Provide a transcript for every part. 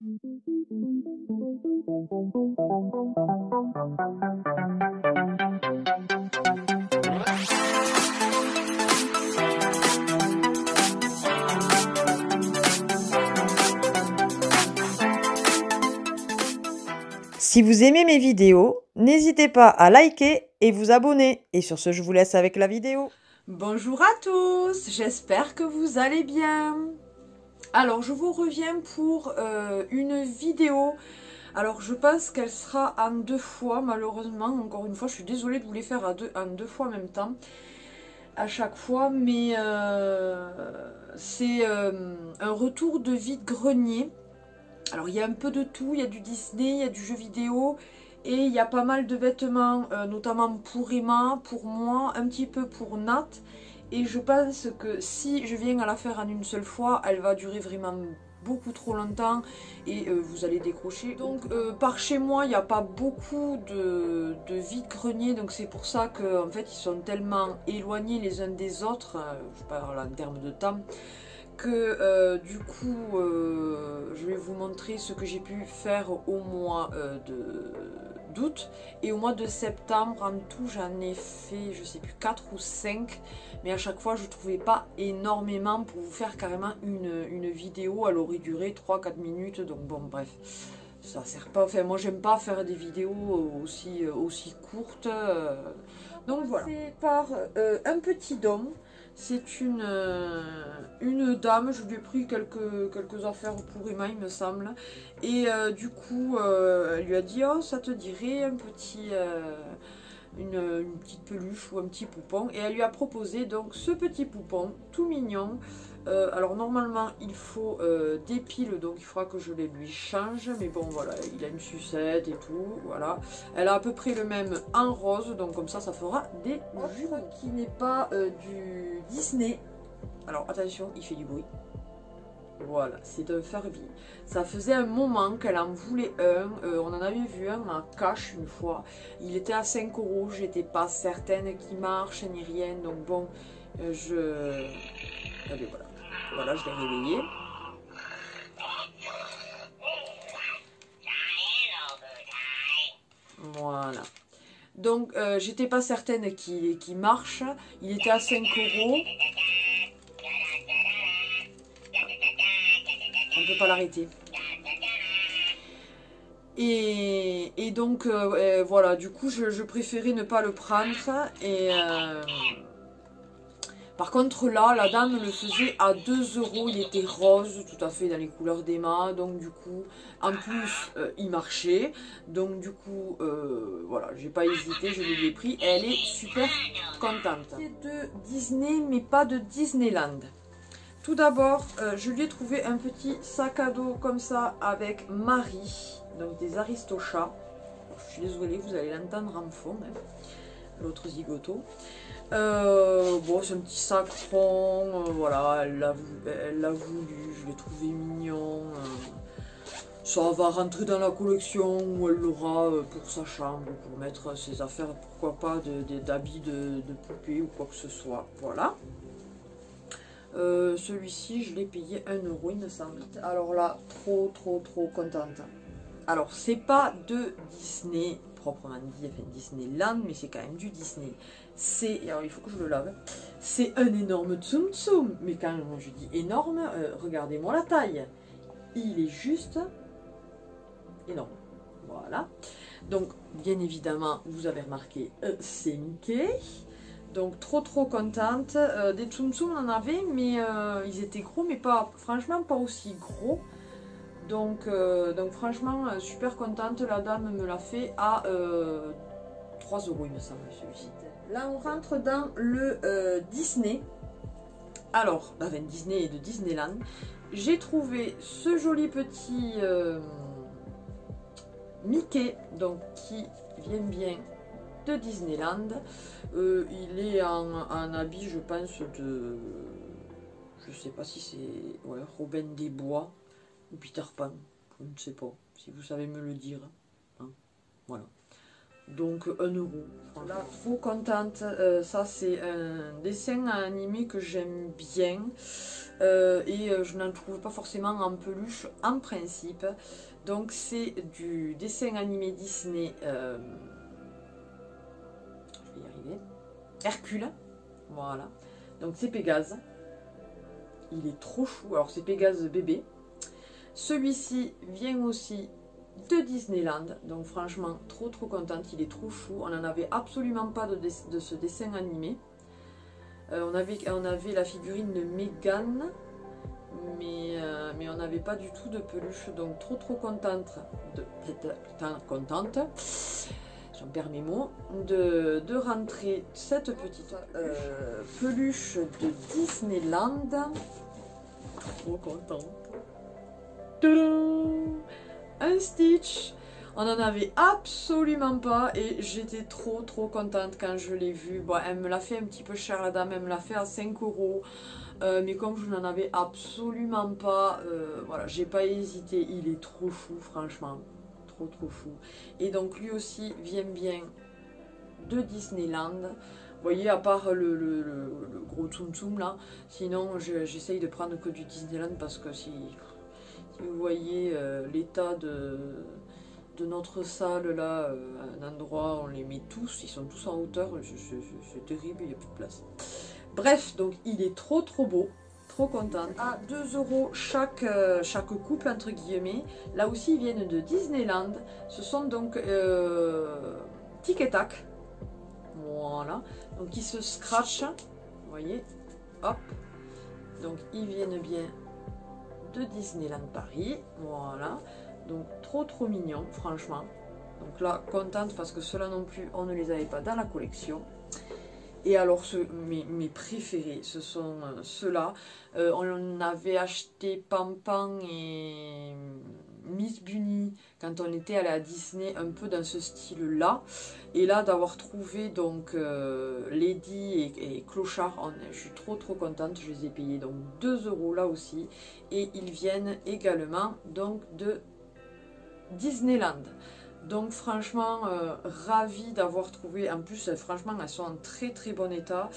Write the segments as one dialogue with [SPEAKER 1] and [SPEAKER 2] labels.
[SPEAKER 1] Si vous aimez mes vidéos, n'hésitez pas à liker et vous abonner. Et sur ce, je vous laisse avec la vidéo.
[SPEAKER 2] Bonjour à tous, j'espère que vous allez bien. Alors, je vous reviens pour une vidéo. Alors, je pense qu'elle sera en 2 fois, malheureusement. Encore une fois, je suis désolée de vous les faire en deux fois en même temps. À chaque fois, mais c'est un retour de vide-grenier. Alors, il y a un peu de tout. Il y a du Disney, il y a du jeu vidéo. Et il y a pas mal de vêtements, notamment pour Emma, pour moi, un petit peu pour Nat. Et je pense que si je viens à la faire en une seule fois, elle va durer vraiment beaucoup trop longtemps et vous allez décrocher. Donc par chez moi, il n'y a pas beaucoup de vide-grenier, donc c'est pour ça qu'en fait ils sont tellement éloignés les uns des autres, je parle en termes de temps, que du coup je vais vous montrer ce que j'ai pu faire au mois d'août et au mois de septembre. En tout j'en ai fait je sais plus 4 ou 5, mais à chaque fois je trouvais pas énormément pour vous faire carrément une vidéo. Elle aurait duré 3-4 minutes, donc bon bref, ça sert pas, enfin moi j'aime pas faire des vidéos aussi courtes, donc voilà. C'est par un petit dôme. C'est une dame, je lui ai pris quelques affaires pour Emma il me semble. Et du coup elle lui a dit oh ça te dirait un petit, une petite peluche ou un petit poupon. Et elle lui a proposé donc ce petit poupon tout mignon. Alors normalement il faut des piles, donc il faudra que je les lui change. Mais bon voilà, il a une sucette et tout, voilà. Elle a à peu près le même en rose, donc comme ça fera des jumeaux. Qui n'est pas du Disney. Alors attention, il fait du bruit. Voilà, c'est un Furby. Ça faisait un moment qu'elle en voulait un. On en avait vu un à Cash une fois. Il était à 5 €. J'étais pas certaine qu'il marche ni rien. Donc bon, allez, voilà. Voilà, je l'ai réveillé. Voilà. Donc j'étais pas certaine qu'il marche. Il était à 5 €. On peut pas l'arrêter. Et donc voilà, du coup je préférais ne pas le prendre. Et par contre là, la dame le faisait à 2 €. Il était rose, tout à fait dans les couleurs d'Emma. Donc du coup, en plus il marchait. Donc du coup voilà, j'ai pas hésité, je l'ai pris. Et elle est super contente. C'est de Disney mais pas de Disneyland. Tout d'abord, je lui ai trouvé un petit sac à dos comme ça avec Marie, donc des Aristochats. Je suis désolée, vous allez l'entendre en fond, hein, l'autre zigoto. Bon, c'est un petit sac rond, voilà, elle l'a voulu, je l'ai trouvé mignon. Ça va rentrer dans la collection où elle l'aura pour sa chambre, pour mettre ses affaires, pourquoi pas, d'habits de poupée ou quoi que ce soit, voilà. Celui-ci je l'ai payé 1 € il me semble. Alors là, trop contente. Alors c'est pas de Disney proprement dit, enfin Disneyland, mais c'est quand même du Disney. C'est, alors il faut que je le lave, c'est un énorme Tsum Tsum. Mais quand je dis énorme, regardez-moi la taille. Il est juste énorme. Voilà. Donc bien évidemment, vous avez remarqué, c'est Mickey. Donc trop contente. Des Tsum Tsum on en avait, mais ils étaient gros, mais pas, franchement pas aussi gros. Donc franchement super contente. La dame me l'a fait à 3 € il me semble celui-ci. Là on rentre dans le Disney. Alors, enfin Disney et de Disneyland. J'ai trouvé ce joli petit Mickey, donc qui vient bien de Disneyland. Il est en habit, je pense, de... Je sais pas si c'est... Ouais, Robin des Bois ou Peter Pan. Je ne sais pas. Si vous savez me le dire. Hein, voilà. Donc 1 €. Là, trop contente. Ça, c'est un dessin animé que j'aime bien. Et je n'en trouve pas forcément en peluche en principe. Donc c'est du dessin animé Disney. Je vais y arriver. Hercule. Voilà. Donc c'est Pégase. Il est trop chou. Alors c'est Pégase bébé. Celui-ci vient aussi de Disneyland. Donc franchement, trop contente. Il est trop chou. On n'en avait absolument pas de ce dessin animé. On avait la figurine de Megan. Mais on n'avait pas du tout de peluche. Donc trop contente. J'en perds mes mots, de rentrer cette petite peluche de Disneyland. Trop contente. Tadam! Un Stitch. On n'en avait absolument pas et j'étais trop contente quand je l'ai vu. Bon, elle me l'a fait un petit peu cher la dame, elle me l'a fait à 5 €. Mais comme je n'en avais absolument pas, voilà, j'ai pas hésité. Il est trop fou, franchement. Trop fou. Et donc lui aussi vient bien de Disneyland. Vous voyez, à part le gros Tsum Tsum là, sinon j'essaye de prendre que du Disneyland parce que si vous voyez l'état de notre salle là, un endroit, on les met tous, ils sont tous en hauteur, c'est terrible, il n'y a plus de place. Bref, donc il est trop beau. Trop contente. À 2 € chaque couple entre guillemets. Là aussi ils viennent de Disneyland. Ce sont donc Tic et Tac. Voilà. Donc ils se scratchent. Vous voyez. Hop. Donc ils viennent bien de Disneyland Paris. Voilà. Donc trop mignon franchement. Donc là contente parce que ceux-là non plus on ne les avait pas dans la collection. Et alors mes préférés, ce sont ceux-là. On avait acheté Pampan et Miss Bunny quand on était allé à Disney, un peu dans ce style-là. Et là d'avoir trouvé donc Lady et Clochard, je suis trop contente. Je les ai payés donc 2 € là aussi. Et ils viennent également donc de Disneyland. Donc franchement, ravie d'avoir trouvé, en plus franchement elles sont en très bon état.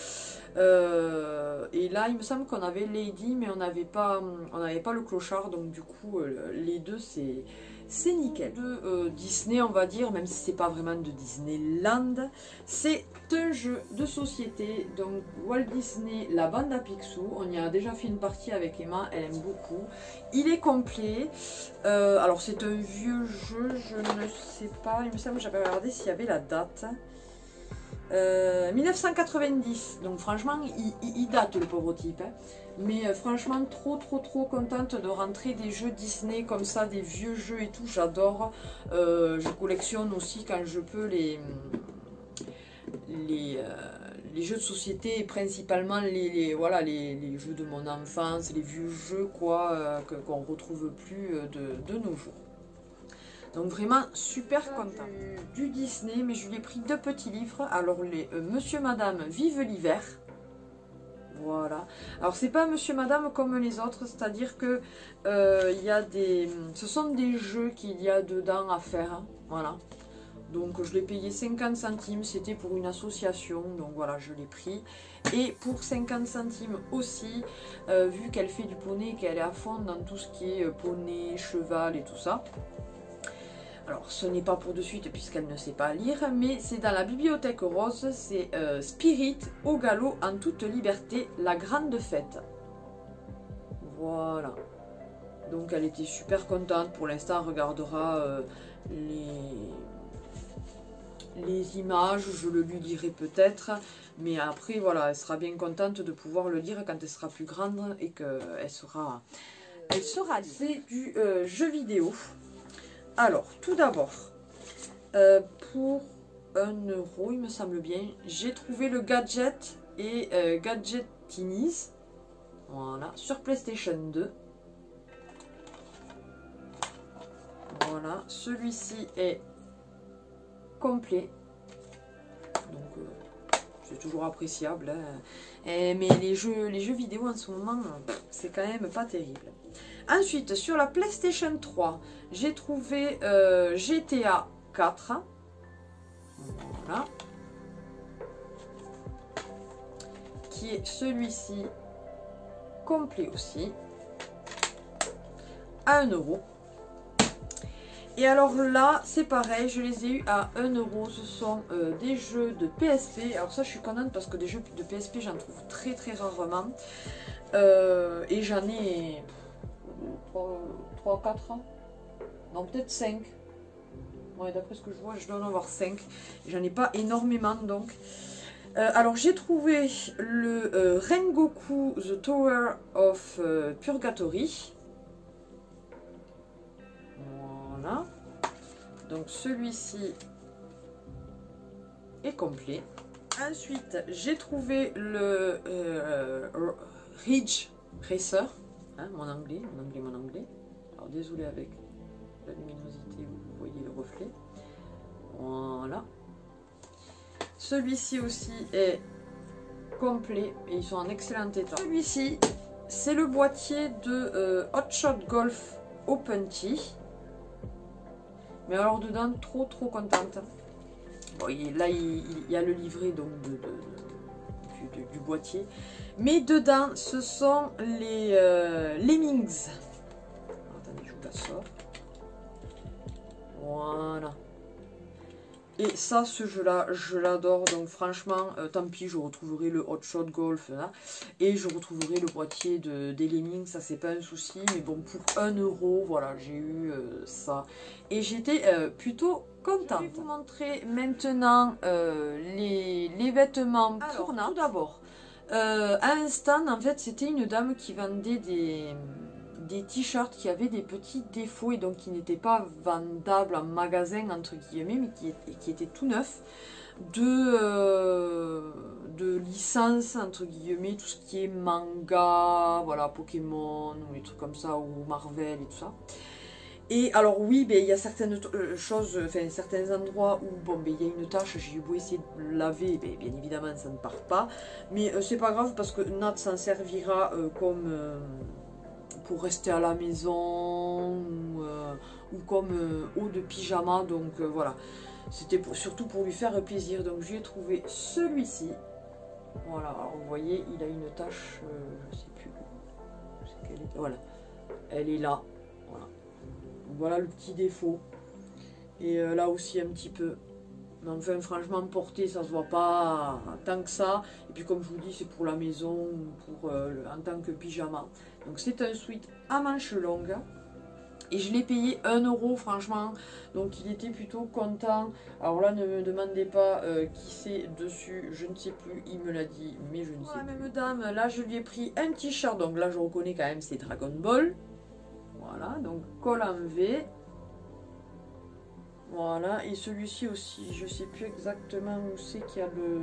[SPEAKER 2] Et là il me semble qu'on avait Lady mais on n'avait pas le Clochard, donc du coup les deux c'est nickel. De Disney on va dire, même si c'est pas vraiment de Disneyland, c'est un jeu de société, donc Walt Disney, la bande à Picsou. On y a déjà fait une partie avec Emma, elle aime beaucoup. Il est complet. Alors c'est un vieux jeu, je ne sais pas, il me semble que j'avais regardé s'il y avait la date. 1990, donc franchement il date le pauvre type, hein. Mais franchement trop contente de rentrer des jeux Disney comme ça, des vieux jeux et tout, j'adore. Je collectionne aussi quand je peux les jeux de société, et principalement voilà, les jeux de mon enfance, les vieux jeux quoi, qu'on ne retrouve plus de nos jours. Donc vraiment super content. Du Disney, mais je lui ai pris 2 petits livres. Alors les Monsieur Madame Vive l'hiver. Voilà. Alors c'est pas Monsieur Madame comme les autres, c'est-à-dire que il y a ce sont des jeux qu'il y a dedans à faire. Voilà. Donc je l'ai payé 50 centimes, c'était pour une association, donc voilà, je l'ai pris. Et pour 50 centimes aussi, vu qu'elle fait du poney, qu'elle est à fond dans tout ce qui est poney, cheval et tout ça. Alors ce n'est pas pour de suite puisqu'elle ne sait pas lire, mais c'est dans la bibliothèque rose, c'est Spirit au galop en toute liberté, la grande fête. Voilà. Donc elle était super contente, pour l'instant elle regardera les images, je le lui lirai peut-être, mais après voilà, elle sera bien contente de pouvoir le lire quand elle sera plus grande et qu'elle sera c'est du jeu vidéo. Alors tout d'abord, pour 1 € il me semble bien, j'ai trouvé le Gadget et Gadgetinis, voilà, sur PlayStation 2. Voilà, celui-ci est complet, donc c'est toujours appréciable, hein. Mais les jeux vidéo en ce moment, c'est quand même pas terrible. Ensuite, sur la PlayStation 3, j'ai trouvé GTA 4. Voilà. Qui est celui-ci, complet aussi, à 1 €. Et alors là, c'est pareil, je les ai eu à 1 €. Ce sont des jeux de PSP. Alors ça, je suis contente parce que des jeux de PSP, j'en trouve très très rarement. Et j'en ai 3, 4 ans. Non, peut-être 5. Ouais, d'après ce que je vois, je dois en avoir 5. J'en ai pas énormément donc. Alors j'ai trouvé le Rengoku The Tower of Purgatory. Voilà. Donc celui-ci est complet. Ensuite, j'ai trouvé le Ridge Racer. Hein, mon anglais. Alors désolé avec la luminosité, vous voyez le reflet. Voilà. Celui-ci aussi est complet et ils sont en excellent état. Celui-ci, c'est le boîtier de Hot Shot Golf Open Tee. Mais alors dedans, trop contente. Bon, là, il y a le livret donc du boîtier. Mais dedans, ce sont les Lemmings. Attendez, je vous la sors. Voilà. Et ça, ce jeu-là, je l'adore. Donc franchement, tant pis, je retrouverai le Hot Shot Golf là. Et je retrouverai le boîtier des Lemmings. Ça, c'est pas un souci. Mais bon, pour 1 €, voilà, j'ai eu ça. Et j'étais plutôt contente. Je vais vous montrer maintenant les vêtements pour Nat. Tout d'abord, à un stand, en fait, c'était une dame qui vendait des t-shirts qui avaient des petits défauts et donc qui n'étaient pas vendables en magasin entre guillemets, mais qui étaient tout neufs, de licence entre guillemets, tout ce qui est manga, voilà, Pokémon ou des trucs comme ça, ou Marvel et tout ça. Et alors oui, ben, il y a certaines choses, enfin certains endroits où bon, ben, il y a une tâche, j'ai beau essayer de le laver, ben, bien évidemment ça ne part pas, mais c'est pas grave parce que Nat s'en servira comme pour rester à la maison ou comme haut de pyjama, donc voilà, c'était surtout pour lui faire plaisir. Donc j'ai trouvé celui-ci, voilà. Alors vous voyez, il a une tache, je sais plus où c'est qu'elle est, voilà, elle est là, voilà. Donc, voilà le petit défaut, et là aussi un petit peu, mais enfin franchement porté ça se voit pas tant que ça, et puis comme je vous dis c'est pour la maison, pour en tant que pyjama. Donc c'est un sweat à manches longues et je l'ai payé 1 € franchement, donc il était plutôt content. Alors là, ne me demandez pas qui c'est dessus, je ne sais plus, il me l'a dit mais je ne sais plus. La même dame, là je lui ai pris un t-shirt, donc là je reconnais quand même c'est Dragon Ball. Voilà, donc col en V. Voilà, et celui-ci aussi, je sais plus exactement où c'est qu'il y a le...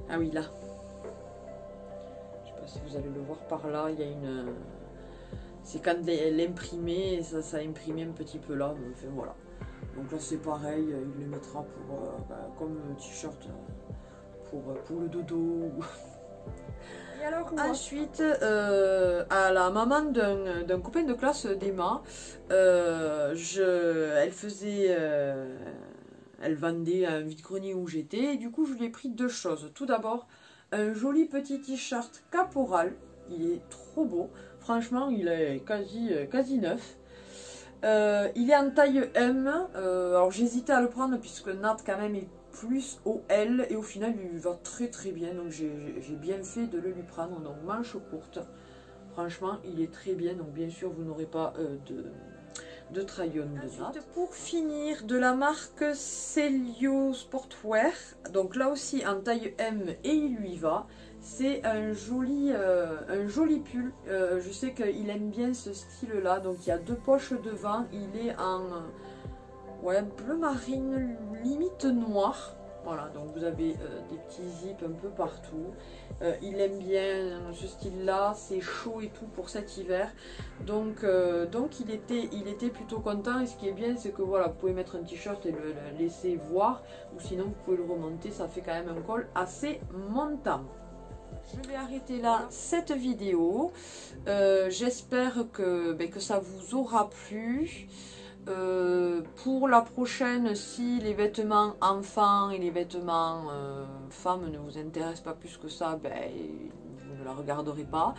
[SPEAKER 2] Ah oui, là. Je sais pas si vous allez le voir par là, il y a une... C'est quand elle imprimée, ça a imprimé un petit peu là, mais enfin voilà. Donc là c'est pareil, il le mettra pour, comme t-shirt pour le dodo. Et alors ensuite, à la maman d'un copain de classe d'Emma, elle vendait un vide-grenier où j'étais, et du coup je lui ai pris 2 choses. Tout d'abord, un joli petit t-shirt Caporal, il est trop beau, franchement il est quasi neuf. Il est en taille M, alors j'hésitais à le prendre puisque Nat quand même est plus au L, et au final il va très bien, donc j'ai bien fait de le lui prendre. Donc manche courte, franchement il est très bien, donc bien sûr vous n'aurez pas de try-on de Nat. Pour finir, de la marque Celio Sportwear, donc là aussi en taille M et il lui va. C'est un joli pull, je sais qu'il aime bien ce style là, donc il y a 2 poches devant, il est en bleu marine limite noir, voilà, donc vous avez des petits zips un peu partout. Il aime bien ce style là, c'est chaud et tout pour cet hiver, donc il était plutôt content. Et ce qui est bien, c'est que voilà, vous pouvez mettre un t-shirt et le laisser voir, ou sinon vous pouvez le remonter, ça fait quand même un col assez montant. Je vais arrêter là cette vidéo. J'espère que ça vous aura plu. Pour la prochaine, si les vêtements enfants et les vêtements femmes ne vous intéressent pas plus que ça, ben, vous ne la regarderez pas.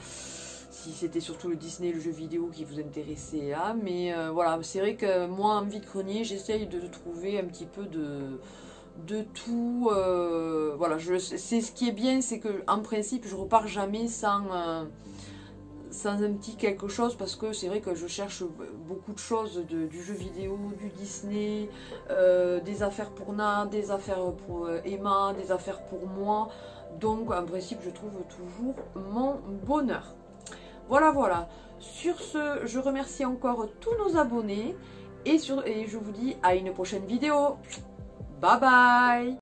[SPEAKER 2] Si c'était surtout le Disney, le jeu vidéo qui vous intéressait là. Mais voilà, c'est vrai que moi en vide-grenier, j'essaye de trouver un petit peu de tout. Voilà, c'est ce qui est bien, c'est que en principe, je repars jamais sans un petit quelque chose, parce que c'est vrai que je cherche beaucoup de choses du jeu vidéo, du Disney, des affaires pour Nat, des affaires pour Emma, des affaires pour moi. Donc en principe, je trouve toujours mon bonheur. Voilà, voilà. Sur ce, je remercie encore tous nos abonnés et je vous dis à une prochaine vidéo. Bye bye!